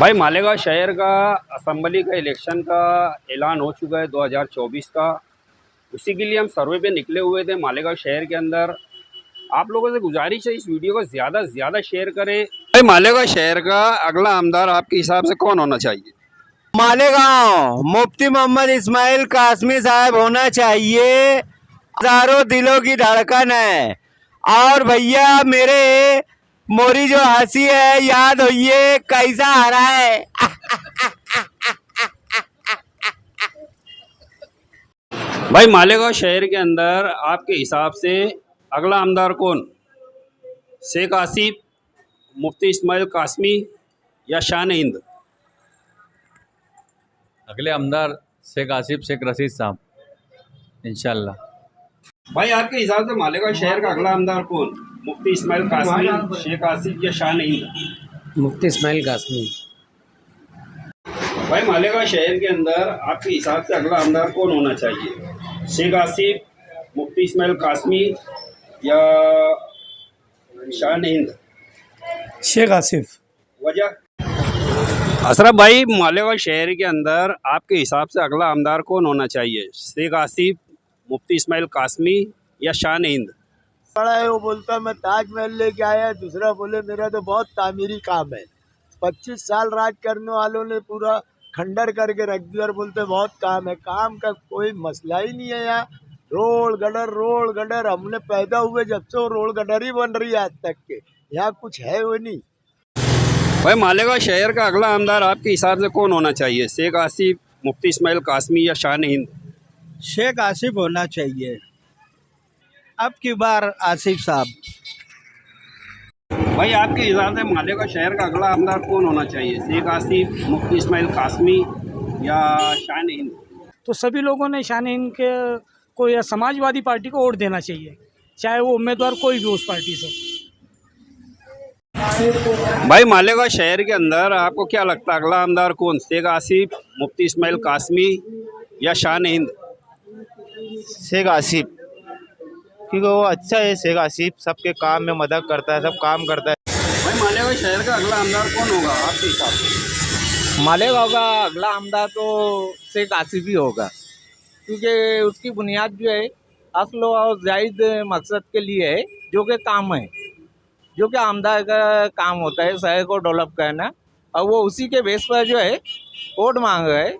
भाई मालेगांव शहर का असम्बली का इलेक्शन का ऐलान हो चुका है 2024 का। उसी के लिए हम सर्वे पे निकले हुए थे मालेगांव शहर के अंदर। आप लोगों से गुजारिश है इस वीडियो को ज़्यादा से ज़्यादा शेयर करें। भाई मालेगांव शहर का अगला आमदार आपके हिसाब से कौन होना चाहिए? मालेगांव मुफ्ती मोहम्मद इस्माइल कासमी साहब होना चाहिए। हजारों दिलों की धड़कन है। और भैया मेरे मोरी जो हंसी है याद होइए कैसा हरा है। भाई मालेगांव शहर के अंदर आपके हिसाब से अगला आमदार कौन? शेख आसिफ, मुफ्ती इस्माइल कासमी या शान हिंद? अगले आमदार शेख आसिफ शेख रशीद साहब इंशाल्लाह। भाई आपके हिसाब से मालेगांव शहर का अगला आमदार कौन? मुफ्ती इस्माइल कासमी, शेख आसिफ या शान हिंद? मुफ्ती इस्माइल कासमी। भाई मालेगांव शहर के अंदर आपके हिसाब से अगला आमदार कौन होना चाहिए? शेख आसिफ, मुफ्ती इस्माइल कासमी या शान हिंद? शेख आसिफ। वजह? अशरफ भाई मालेगांव शहर के अंदर आपके हिसाब से अगला आमदार कौन होना चाहिए? शेख आसिफ, मुफ्ती इस्माइल कासमी या शान हिंद? बड़ा है वो बोलता मैं ताजमहल लेके आया, दूसरा बोले मेरा तो बहुत तामीरी काम है। 25 साल राज करने वालों ने पूरा खंडर करके रख दिया और बोलते बहुत काम है। काम का कोई मसला ही नहीं है यहाँ। रोड गडर हमने पैदा हुए जब से वो रोड गडर ही बन रही है आज तक के। यहाँ कुछ है वो नहीं। भाई मालेगांव शहर का अगला आमदार आपके हिसाब से कौन होना चाहिए? शेख आसिफ, मुफ्ती इस्माइल कासमी या शान हिंद? शेख आसिफ होना चाहिए। अब की बार आसिफ साहब। भाई आपके हिसाब से मालेगांव शहर का अगला आमदार कौन होना चाहिए? शेख आसिफ, मुफ्ती इस्माइल कासमी या शान हिंद? तो सभी लोगों ने शान हिंद के को या समाजवादी पार्टी को वोट देना चाहिए, चाहे वो उम्मीदवार कोई भी उस पार्टी से। भाई मालेगांव शहर के अंदर आपको क्या लगता है अगला आमदार कौन? शेख आसिफ, मुफ्ती इस्माइल कासमी या शान हिंद? शेख आसिफ, क्योंकि वो अच्छा है। शेख आसिफ सबके काम में मदद करता है, सब काम करता है। भाई मालेगांव शहर का अगला आमदार कौन होगा आपके हिसाब से? मालेगांव का अगला आमदार तो शेख आसिफ ही होगा, क्योंकि उसकी बुनियाद जो है असल और जायद मकसद के लिए है, जो कि काम है, जो कि आमदार का काम होता है शहर को डेवलप करना। और वो उसी के बेस पर जो है वोट मांग रहे हैं।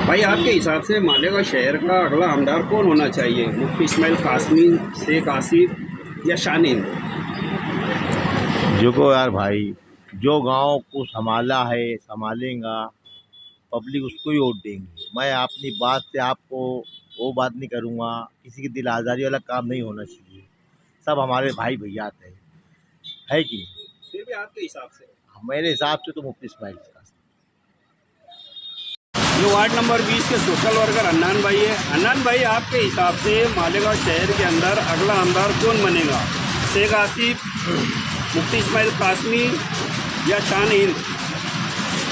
भाई आपके हिसाब से मालेगांव शहर का अगला आमदार कौन होना चाहिए? मुफ्ती इस्माइल कासमी, शेख आसिफ या शान हिंद? देखो यार भाई, जो गांव को संभाला है संभालेगा, पब्लिक उसको ही वोट देंगे। मैं अपनी बात से आपको वो बात नहीं करूँगा। किसी की दिल आज़ारी वाला काम नहीं होना चाहिए। सब हमारे भाई भैया है कि नहीं? फिर भी आपके हिसाब से? मेरे हिसाब से तो मुफ्ती इस्माइल का। जो वार्ड नंबर 20 के सोशल वर्कर अन्नान भाई है, अन्नान भाई आपके हिसाब से मालेगांव शहर के अंदर अगला आमदार कौन बनेगा? शेख आसिफ, मुफ्ती इस्माइल कासमी या शान हिंद?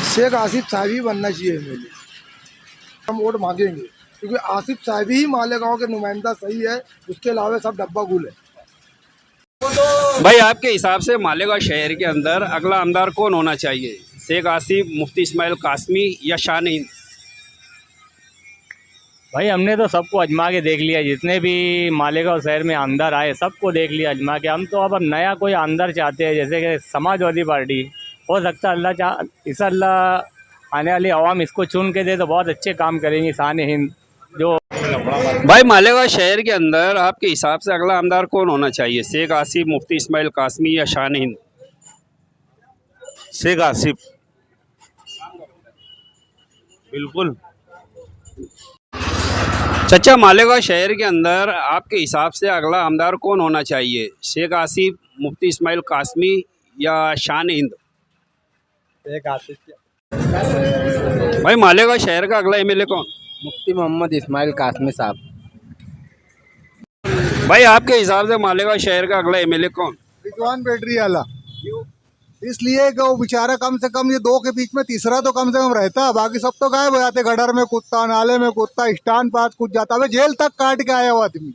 शेख आसिफ साहब ही बनना चाहिए। मेरे हम वोट मांगेंगे क्योंकि आसिफ साहब ही मालेगांव के नुमाइंदा सही है, उसके अलावा सब डब्बा गुल है। भाई आपके हिसाब से मालेगांव शहर के अंदर अगला आमदार कौन होना चाहिए? शेख आसिफ, मुफ्ती इस्माइल कासमी या शान हिंद? भाई हमने तो सबको अजमा के देख लिया, जितने भी मालेगांव शहर में आमदार आए सबको देख लिया अजमा के। हम तो अब नया कोई आमदार चाहते हैं, जैसे कि समाजवादी पार्टी। हो सकता है अल्लाह आने वाली आवाम इसको चुन के दे तो बहुत अच्छे काम करेंगी। शान हिंद जो भाई मालेगांव शहर के अंदर आपके हिसाब से अगला आमदार कौन होना चाहिए? शेख आसिफ, मुफ्ती इस्माइल कासमी या शान हिंद? शेख आसिफ बिल्कुल। चाचा मालेगांव शहर के अंदर आपके हिसाब से अगला आमदार कौन होना चाहिए? शेख आसिफ, मुफ्ती इस्माइल कासमी या शान हिंद? शेख आसिफ। भाई मालेगांव शहर का अगला एमएलए कौन? मुफ्ती मोहम्मद इस्माइल कासमी साहब। भाई आपके हिसाब से मालेगांव शहर का अगला एमएलए कौन? रिजवान बैटरी वाला, इसलिए कि वो बेचारा कम से कम ये दो के बीच में तीसरा तो कम से कम रहता है। बाकी सब तो गायब हो जाते, गडर में कुत्ता, नाले में कुत्ता, स्टैंड पास कूद जाता है, जेल तक काट के आया वो आदमी।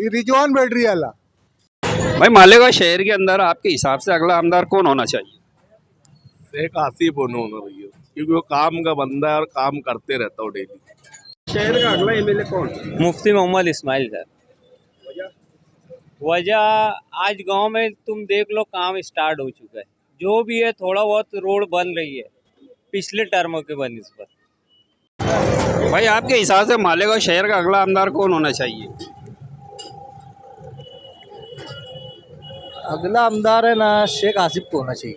रिजवान बैटरी वाला। भाई मालेगांव शहर के अंदर आपके हिसाब से अगला आमदार कौन होना चाहिए? शेख आसिफ उन्होंने भैया, क्योंकि वो काम का बंदा है और काम करते रहता हूँ डेली। शहर का अगला एमएलए कौन? मुफ्ती मोहम्मद इस्माइल सर। वजह आज गांव में तुम देख लो काम स्टार्ट हो चुका है, जो भी है थोड़ा बहुत रोड बन रही है पिछले टर्म के बनस्पत। भाई आपके हिसाब से मालेगांव शहर का अगला आमदार कौन होना चाहिए? अगला आमदार है ना शेख आसिफ को होना चाहिए।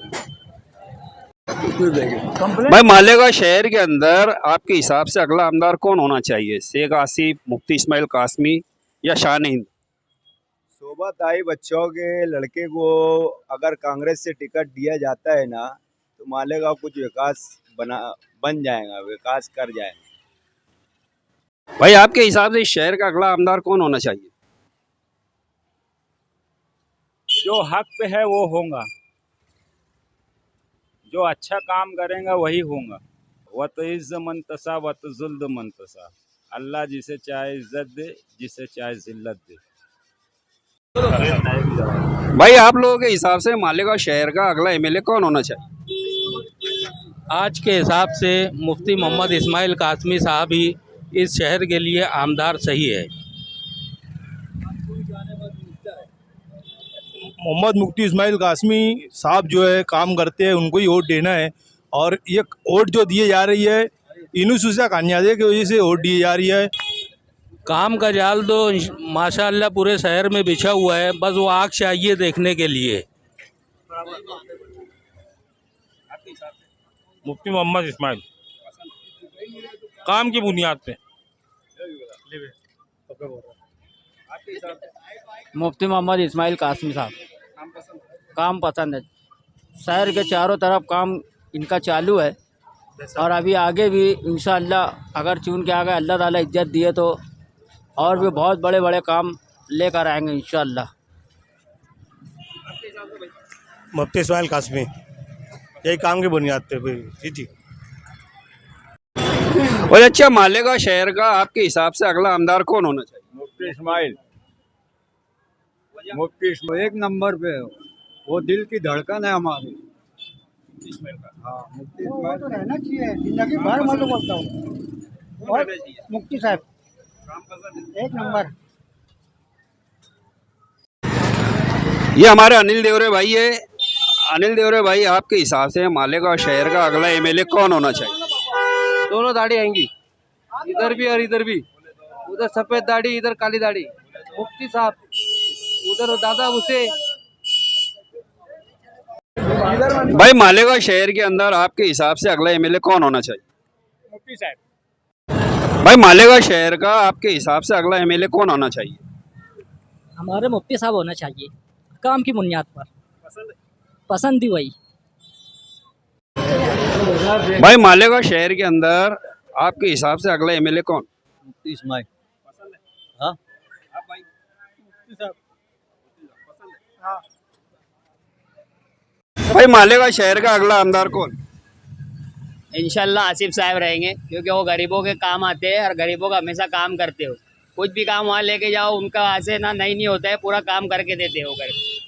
भाई मालेगांव शहर के अंदर आपके हिसाब से अगला आमदार कौन होना चाहिए? शेख आसिफ, मुफ्ती इस्माइल कासमी या शान हिंद? शोभाताई बच्चों के लड़के को अगर कांग्रेस से टिकट दिया जाता है ना तो मालेगांव कुछ विकास बन जाएगा, विकास कर जाएगा। भाई आपके हिसाब से इस शहर का अगला आमदार कौन होना चाहिए? जो हक पे है वो होगा, जो अच्छा काम करेगा वही होगा। वत इज़्ज़ मंतसा वत जुल्द मंतसा, अल्लाह जिसे चाहे इज्जत दे, जिसे चाहे जिल्लत दे। भाई आप लोगों के हिसाब से मालेगांव शहर का अगला एमएलए कौन होना चाहिए? आज के हिसाब से मुफ्ती मोहम्मद इस्माइल कासमी साहब ही इस शहर के लिए आमदार सही है। मोहम्मद मुफ्ती इस्माइल कासमी साहब जो है काम करते हैं, उनको ही वोट देना है। और ये वोट जो दिए जा रही है इनूसुसा कान्यादे की वजह से वोट दी जा रही है। काम का जाल तो माशाअल्लाह पूरे शहर में बिछा हुआ है, बस वो आग चाहिए देखने के लिए। मुफ्ती मोहम्मद इस्माइल काम की बुनियाद पे। मुफ्ती मोहम्मद इस्माइल कासमी साहब काम पसंद है। शहर के चारों तरफ काम इनका चालू है और अभी आगे भी इंशाअल्लाह अगर चुन के आगे अल्लाह ताला इज्जत दिए तो और भी बहुत बड़े बड़े काम लेकर आएंगे इंशाअल्लाह। मुफ्ती इस्माइल कासमी यही काम की बुनियाद पे। जी और अच्छा मालेगांव शहर का आपके हिसाब से अगला आमदार कौन होना चाहिए? मुफ्ती इस्माइल एक नंबर पे है, वो दिल की धड़कन है हमारी। हाँ, मुफ्ती इस्माइल तो रहना चाहिए जिंदगी भर। मैं तो बोलता हूँ मुफ्ती साहब एक नंबर। ये हमारे अनिल देवरे भाई है। अनिल देवरे भाई आपके हिसाब से मालेगांव शहर का अगला एमएलए कौन होना चाहिए? दोनों दाढ़ी आएंगी, इधर भी और इधर भी। उधर सफेद दाढ़ी, इधर काली दाढ़ी। मुफ्ती साहब उधर दादा उसे। भाई मालेगांव शहर के अंदर आपके हिसाब से अगला एमएलए कौन होना चाहिए? मुफ्ती साहब। भाई मालेगांव शहर का आपके हिसाब से अगला एमएलए कौन होना चाहिए? हमारे मुफ्ती साहब होना चाहिए, काम की बुनियाद पर। पसंद ही वही। भाई मालेगांव शहर के अंदर आपके हिसाब से अगला एमएलए कौन? मुफ्ती इस्माइल। हाँ भाई मालेगांव शहर का अगला आमदार कौन? इंशाल्लाह आसिफ साहब रहेंगे, क्योंकि वो गरीबों के काम आते हैं और गरीबों का हमेशा काम करते हो। कुछ भी काम वहाँ लेके जाओ उनका वहाँ से ना नहीं होता है, पूरा काम करके देते हो।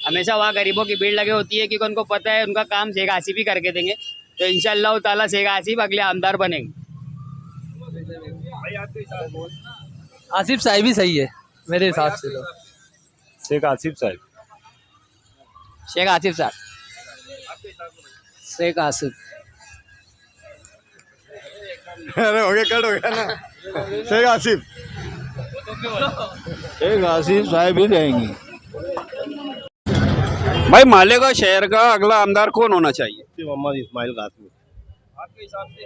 हमेशा वहाँ गरीबों की भीड़ लगी होती है, क्योंकि उनको पता है उनका काम शेख आसिफ ही करके देंगे। तो इंशाल्लाह ताला शेख आसिफ अगले आमदार बनेंगे। आसिफ साहब ही सही है मेरे हिसाब से तो। शेख आसिफ साहब। शेख आसिफ साहब। शेख आसिफ। अरे हो गया, कट हो गया ना। शेख आसिफ। शेख आसिफ साहब ही रहेंगे। भाई मालेगांव शहर का अगला आमदार कौन होना चाहिए? मोहम्मद इस्माइल कासमी। आपके हिसाब से?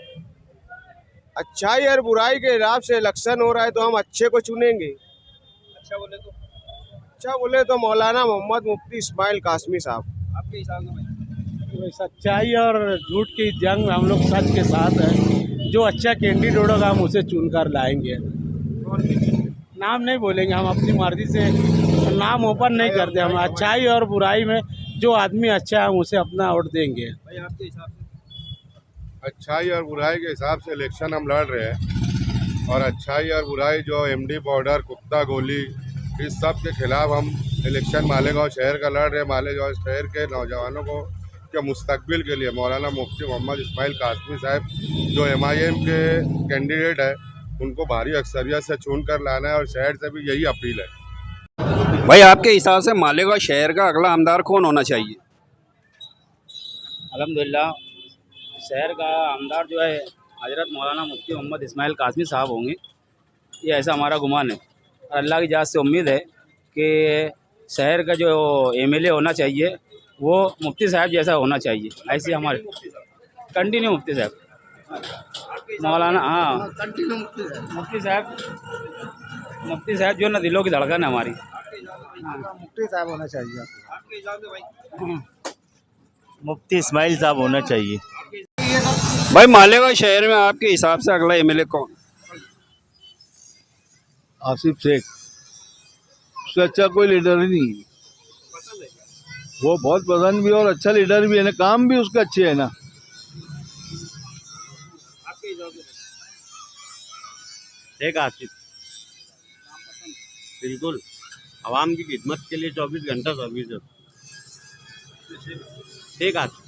अच्छाई और बुराई के हिसाब से इलेक्शन हो रहा है तो हम अच्छे को चुनेंगे। अच्छा बोले तो मौलाना मोहम्मद मुफ्ती इस्माइल कासमी साहब। आपके हिसाब से? सच्चाई और झूठ की जंग में हम लोग सच के साथ हैं। जो अच्छा कैंडिडेट होगा हम उसे चुनकर लाएंगे। नाम नहीं बोलेंगे हम, अपनी मर्जी से नाम ओपन नहीं करते हम। अच्छाई और बुराई में जो आदमी अच्छा है हम उसे अपना वोट देंगे। भाई आपके हिसाब से? अच्छाई और बुराई के हिसाब से इलेक्शन हम लड़ रहे हैं, और अच्छाई और बुराई जो एमडी पाउडर, कुत्ता गोली, इस सब के खिलाफ हम इलेक्शन मालेगांव शहर का लड़ रहे हैं। मालेगांव शहर के नौजवानों को के मुस्तकबिल के लिए मौलाना मुफ्ती मोहम्मद इस्माइल कासमी साहब जो MIM के कैंडिडेट है उनको भारी अक्सरियत से चुन कर लाना है और शहर से भी यही अपील है। भाई आपके हिसाब से मालेगांव शहर का अगला आमदार कौन होना चाहिए? अल्हम्दुलिल्लाह शहर का आमदार जो है हज़रत मौलाना मुफ्ती मोहम्मद इस्माइल कासमी साहब होंगे, ये ऐसा हमारा गुमान है। और अल्लाह की जात से उम्मीद है कि शहर का जो MLA होना चाहिए वो मुफ्ती साहब जैसा होना चाहिए। ऐसी हमारे कंटिन्यू मुफ्ती साहब मौलाना, हाँ मुफ्ती साहब जो ना दिलों की धड़कन है हमारी, मुफ्ती साहब होना चाहिए। मुफ्ती इस्माइल साहब होना चाहिए। भाई मालेगांव शहर में आपके हिसाब से अगला MLA कौन? आसिफ शेख, उससे अच्छा कोई लीडर ही नहीं है। वो बहुत पसंद भी और अच्छा लीडर भी है ना, काम भी उसके अच्छे है ना। शेख आसिफ बिल्कुल आवाम की खिदमत के लिए 24 घंटा सर्विस है। शेख आसिफ।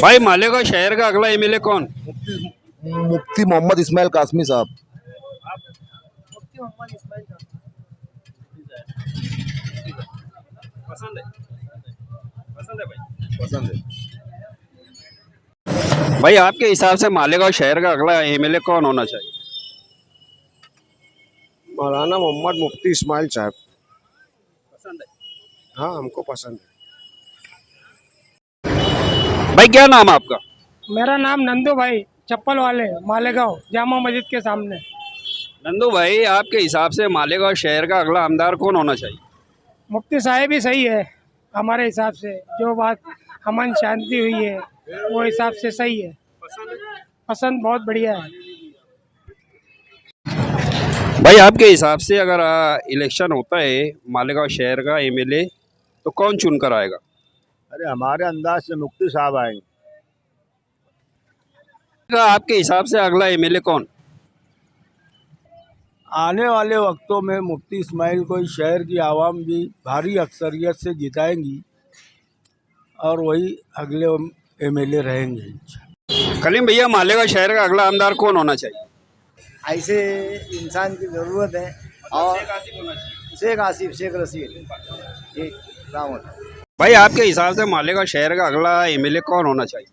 भाई मालेगांव शहर का अगला MLA कौन? मुफ्ती मोहम्मद इस्माइल कासमी साहब। भाई आपके हिसाब से मालेगांव शहर का अगला MLA कौन होना चाहिए? मौलाना मोहम्मद मुफ्ती इस्माइल साहब। पसंद है? हाँ, हमको पसंद है। भाई क्या नाम है आपका? मेरा नाम नंदू भाई, चप्पल वाले, मालेगांव जामा मस्जिद के सामने। नंदू भाई आपके हिसाब से मालेगांव शहर का अगला आमदार कौन होना चाहिए? मुफ्ती साहब ही सही है हमारे हिसाब से, जो बात अमन शांति हुई है वो हिसाब से सही है। पसंद बहुत बढ़िया है। भाई आपके हिसाब से अगर इलेक्शन होता है मालेगांव शहर का MLA तो कौन चुन कर आएगा? अरे हमारे अंदाज से मुफ्ती साहब आएंगे। आपके हिसाब से अगला MLA कौन? आने वाले वक्तों में मुफ्ती इस्माइल को इस शहर की आवाम भी भारी अक्सरियत से जिताएंगी और वही अगले MLA रहेंगे। कलीम भैया मालेगांव शहर का अगला आमदार कौन होना चाहिए? ऐसे इंसान की ज़रूरत है और शेख आसिफ, शेख रशीद, ये रावण। भाई आपके हिसाब से मालेगांव शहर का अगला MLA कौन होना चाहिए?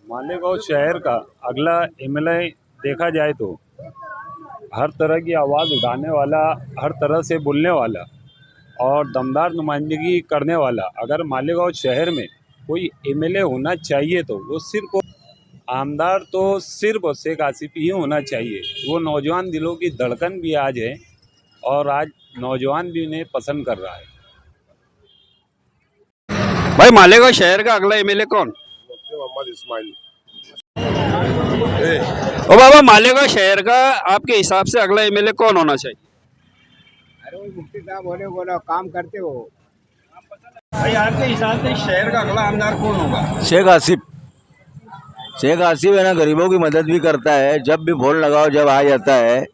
मालेगांव शहर का अगला MLA देखा जाए तो हर तरह की आवाज़ उठाने वाला, हर तरह से बोलने वाला और दमदार नुमाइंदगी करने वाला अगर मालेगांव शहर में कोई MLA होना चाहिए तो वो सिर्फ आमदार तो सिर्फ शेख आसिफ ही होना चाहिए। वो नौजवान दिलों की धड़कन भी आज है और आज नौजवान भी उन्हें पसंद कर रहा है। भाई मालेगांव शहर का अगला MLA कौन? मुफ्ती मोहम्मद इस्माइल। ओ बाबा मालेगांव शहर का आपके हिसाब से अगला MLA कौन होना चाहिए? अरे मुफ्ती साहब होने बोला, काम करते हो। भाई आपके हिसाब से शहर का अगला आमदार कौन होगा? शेख आसिफ। शेख आसिफ है ना, गरीबों की मदद भी करता है, जब भी वोट लगाओ जब आ जाता है।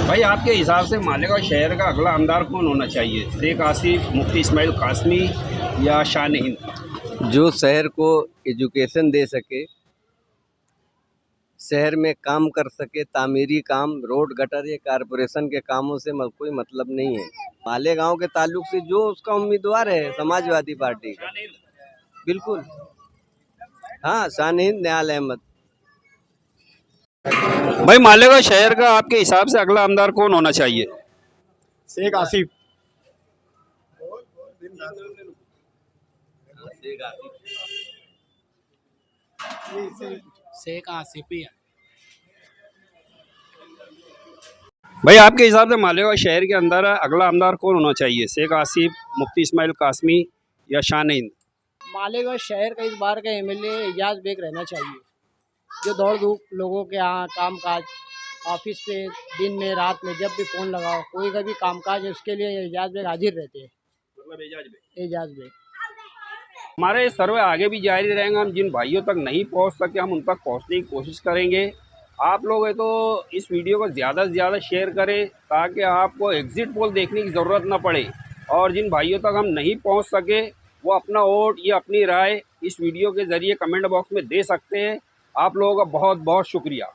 भाई आपके हिसाब से मालेगांव शहर का अगला आमदार कौन होना चाहिए? शेख आसिफ, मुफ्ती इस्माइल कासमी या शान हिंद? जो शहर को एजुकेशन दे सके, शहर में काम कर सके, तामीरी काम, रोड गटर, ये कारपोरेशन के कामों से कोई मतलब नहीं है। मालेगांव के ताल्लुक से जो उसका उम्मीदवार है समाजवादी पार्टी का, बिल्कुल हाँ, शान हिंद न्याल अहमद। भाई मालेगांव शहर का आपके हिसाब से अगला आमदार कौन होना चाहिए? शेख आसिफ। शेख आसिफ ही है। भाई आपके हिसाब से मालेगांव शहर के अंदर अगला आमदार कौन होना चाहिए? शेख आसिफ, मुफ्ती इस्माइल कासमी या शान हिंद? मालेगांव शहर का इस बार का MLA एजाज बेग रहना चाहिए, जो दौड़ धूप लोगों के यहाँ काम काज, ऑफिस पे दिन में रात में जब भी फ़ोन लगाओ, कोई का भी काम काज है उसके लिए एजाज बेग हाजिर रहते हैं। मतलब एजाज बेग। हमारे सर्वे आगे भी जारी रहेंगे। हम जिन भाइयों तक नहीं पहुंच सके हम उन तक पहुंचने की कोशिश करेंगे। आप लोग है तो इस वीडियो को ज़्यादा से ज़्यादा शेयर करें ताकि आपको एग्ज़िट पोल देखने की ज़रूरत ना पड़े, और जिन भाइयों तक हम नहीं पहुंच सके वो अपना वोट या अपनी राय इस वीडियो के ज़रिए कमेंट बॉक्स में दे सकते हैं। आप लोगों का बहुत बहुत शुक्रिया।